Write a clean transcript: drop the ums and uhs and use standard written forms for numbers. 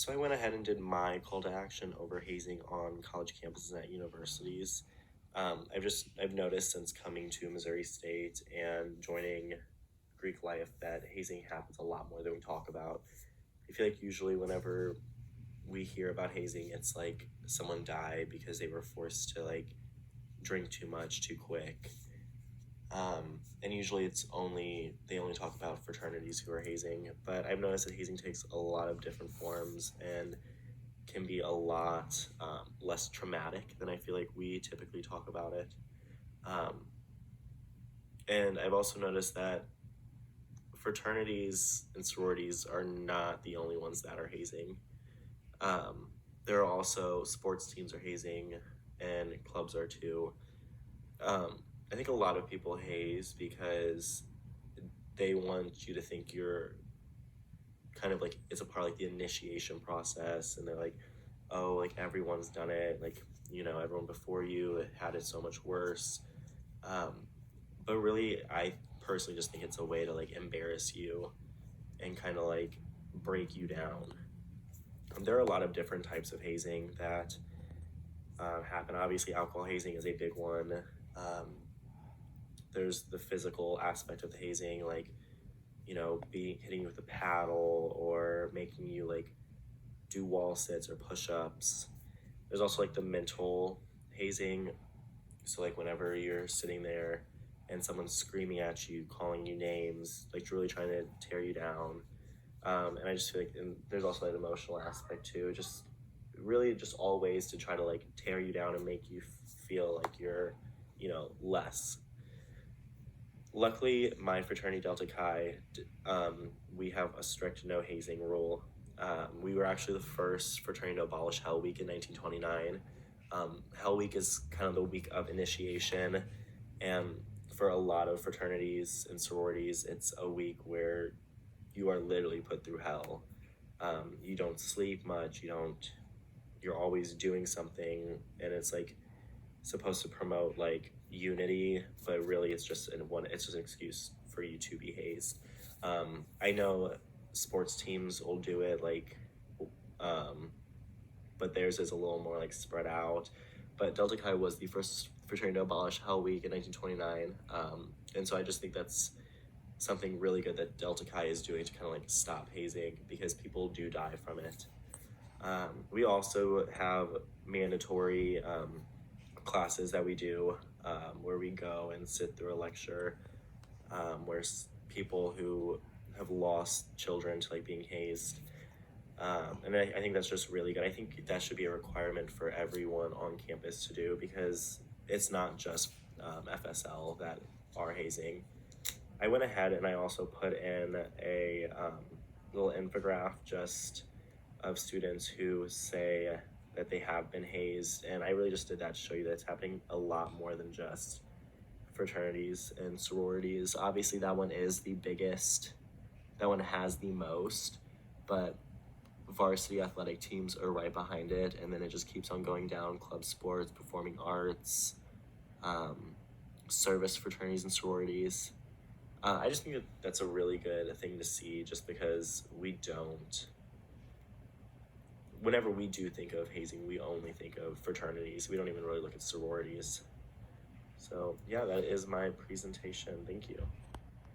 So I went ahead and did my call to action over hazing on college campuses and at universities. I've noticed since coming to Missouri State and joining Greek life that hazing happens a lot more than we talk about. I feel like usually whenever we hear about hazing, it's like someone died because they were forced to like drink too much too quick. And usually they only talk about fraternities who are hazing, but I've noticed that hazing takes a lot of different forms and can be a lot less traumatic than I feel like we typically talk about it. Um, and I've also noticed that fraternities and sororities are not the only ones that are hazing. There are also sports teams are hazing, and clubs are too. I think a lot of people haze because they want you to think you're kind of like it's a part of like the initiation process, and they're like, oh, like everyone's done it, like everyone before you had it so much worse. Um, but really, I personally just think it's a way to like embarrass you and kind of like break you down. There are a lot of different types of hazing that happen. Obviously, alcohol hazing is a big one. There's the physical aspect of the hazing, like hitting you with a paddle or making you like do wall sits or push-ups. There's also like the mental hazing. So like whenever you're sitting there and someone's screaming at you, calling you names, like really trying to tear you down. And I just feel like there's also that emotional aspect too. Just really just all ways to try to like tear you down and make you feel like you're, less. Luckily, my fraternity, Delta Chi, we have a strict no hazing rule. We were actually the first fraternity to abolish Hell Week in 1929. Hell Week is kind of the week of initiation, and for a lot of fraternities and sororities, it's a week where you are literally put through hell. You don't sleep much. You're always doing something, and it's like supposed to promote like unity, but really it's just an excuse for you to be hazed. I know sports teams will do it but theirs is a little more like spread out. But Delta Chi was the first fraternity to abolish Hell Week in 1929, and so I just think that's something really good that Delta Chi is doing to kind of like stop hazing, because people do die from it. We also have mandatory classes that we do where we go and sit through a lecture where people who have lost children to like being hazed. And I think that's just really good. I think that should be a requirement for everyone on campus to do, because it's not just FSL that are hazing. I went ahead and I also put in a little infograph just of students who say that they have been hazed, and I really just did that to show you that it's happening a lot more than just fraternities and sororities. Obviously, that one is the biggest, that one has the most, but varsity athletic teams are right behind it, and then it just keeps on going down. Club sports, performing arts, service fraternities and sororities. I just think that that's a really good thing to see, just because whenever we do think of hazing, we only think of fraternities. We don't even really look at sororities. So yeah, that is my presentation. Thank you.